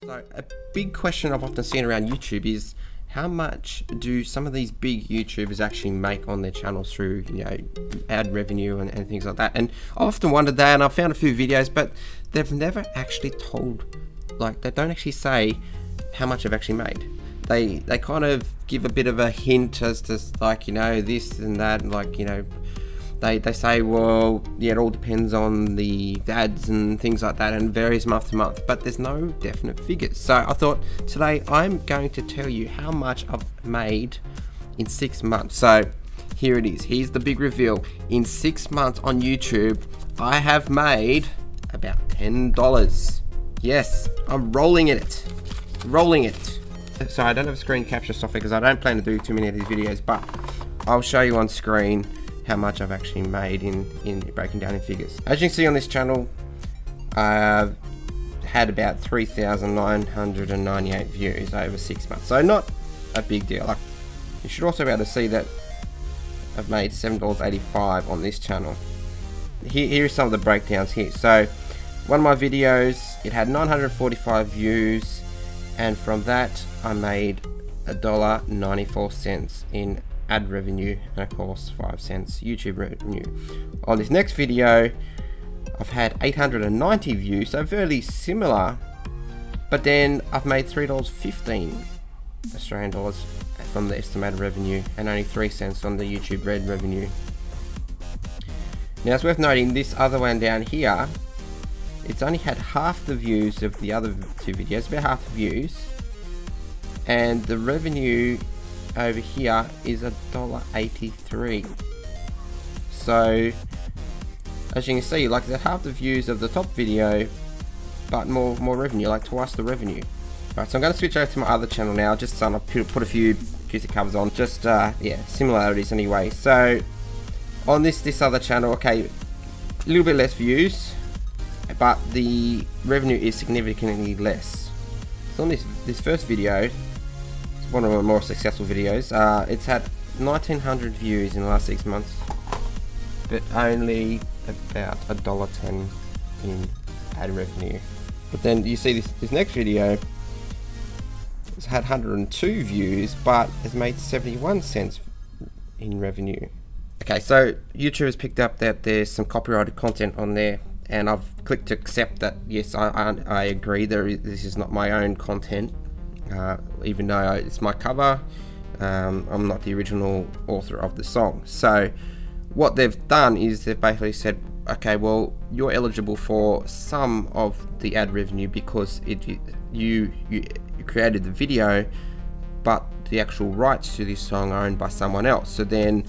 So a big question I've often seen around YouTube is how much do some of these big YouTubers actually make on their channels through, ad revenue and things like that. And I often wondered that, and I've found a few videos, but they've never actually told, they don't actually say how much they've actually made. They kind of give a bit of a hint as to this and that, and they say, well, yeah, it all depends on the ads and things like that, and varies month to month, but there's no definite figures. So I thought today I'm going to tell you how much I've made in 6 months. So here it is. Here's the big reveal. In 6 months on YouTube, I have made about $10. Yes, I'm rolling it. So I don't have a screen capture software because I don't plan to do too many of these videos, but I'll show you on screen how much I've actually made in breaking down in figures. As you can see on this channel, I've had about 3,998 views over 6 months. So not a big deal. You should also be able to see that I've made $7.85 on this channel. Here are some of the breakdowns here. So one of my videos, it had 945 views, and from that I made $1.94 in ad revenue, and of course 5 cents YouTube revenue. On this next video, I've had 890 views, so fairly similar, but then I've made $3.15 Australian dollars from the estimated revenue, and only 3 cents on the YouTube Red revenue. Now it's worth noting this other one down here, it's only had half the views of the other two videos, about half the views, and the revenue over here is $1.83. So as you can see, they're half the views of the top video, but more revenue, twice the revenue. Right, so I'm going to switch over to my other channel now, just so I put a few acoustic covers on, just similarities anyway. So on this other channel, okay, a little bit less views, but the revenue is significantly less. So on this first video, one of my more successful videos, it's had 1,900 views in the last 6 months, but only about $1.10 in ad revenue. But then you see this next video, it's had 102 views, but has made 71 cents in revenue. Okay, so YouTube has picked up that there's some copyrighted content on there, and I've clicked to accept that. Yes, I agree, this is not my own content. Even though it's my cover, I'm not the original author of the song. So what they've done is they've basically said, okay, well, you're eligible for some of the ad revenue because you created the video, but the actual rights to this song are owned by someone else. So then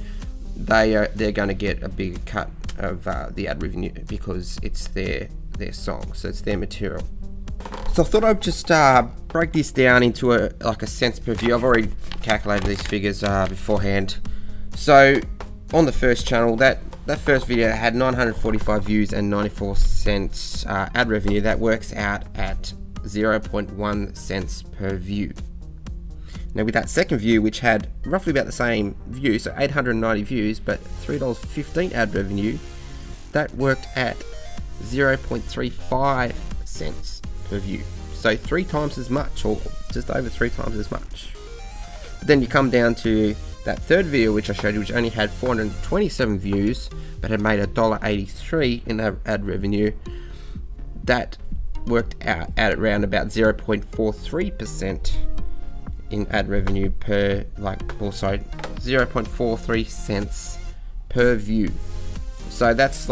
they're going to get a bigger cut of the ad revenue because it's their song, so it's their material. So I thought I'd just break this down into a cents per view. I've already calculated these figures beforehand. So on the first channel, that first video had 945 views and 94 cents ad revenue. That works out at 0.1 cents per view. Now with that second view, which had roughly about the same view, so 890 views, but $3.15 ad revenue, that worked at 0.35 cents per view. So 3 times as much, or just over 3 times as much. Then you come down to that third video which I showed you, which only had 427 views, but had made $1.83 in ad revenue. That worked out at around about 0.43% in ad revenue per, 0.43 cents per view. So that's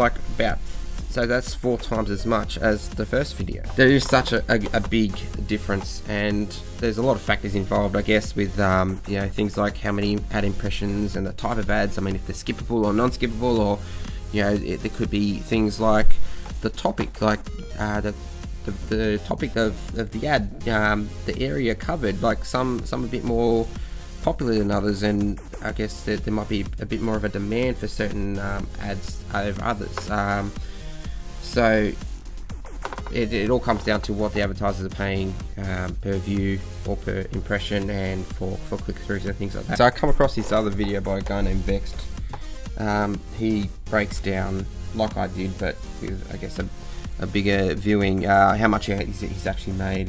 that's 4 times as much as the first video. There is such a big difference, and there's a lot of factors involved, I guess, with things like how many ad impressions and the type of ads. I mean, if they're skippable or non-skippable, or there could be things like the topic, the topic of the ad, the area covered. Some a bit more popular than others, and I guess there might be a bit more of a demand for certain ads over others. So it all comes down to what the advertisers are paying per view or per impression, and for click-throughs and things like that. So I come across this other video by a guy named Vexed. He breaks down, like I did, but with, I guess, a bigger viewing, how much he's actually made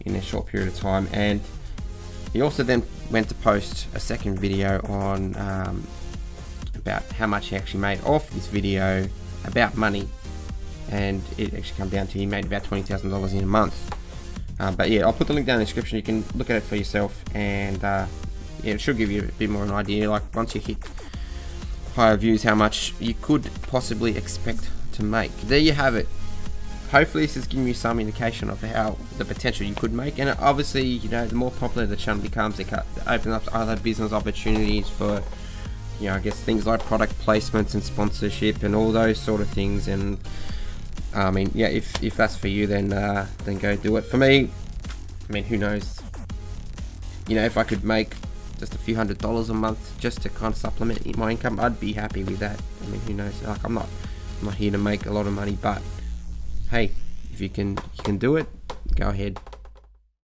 in a short period of time. And he also then went to post a second video on about how much he actually made off this video about money, and it actually come down to he made about $20,000 in a month. But yeah, I'll put the link down in the description. You can look at it for yourself, and yeah, it should give you a bit more of an idea, like once you hit higher views, how much you could possibly expect to make. There you have it. Hopefully this is giving you some indication of how the potential you could make, and obviously, you know, the more popular the channel becomes, it opens up other business opportunities for, you know, I guess things like product placements and sponsorship and all those sort of things. And I mean, yeah, if that's for you, then go do it. For me, I mean, who knows? You know, if I could make just a few $100s a month just to kind of supplement my income, I'd be happy with that. I mean, who knows? Like, I'm not here to make a lot of money, but hey, if you can do it, go ahead.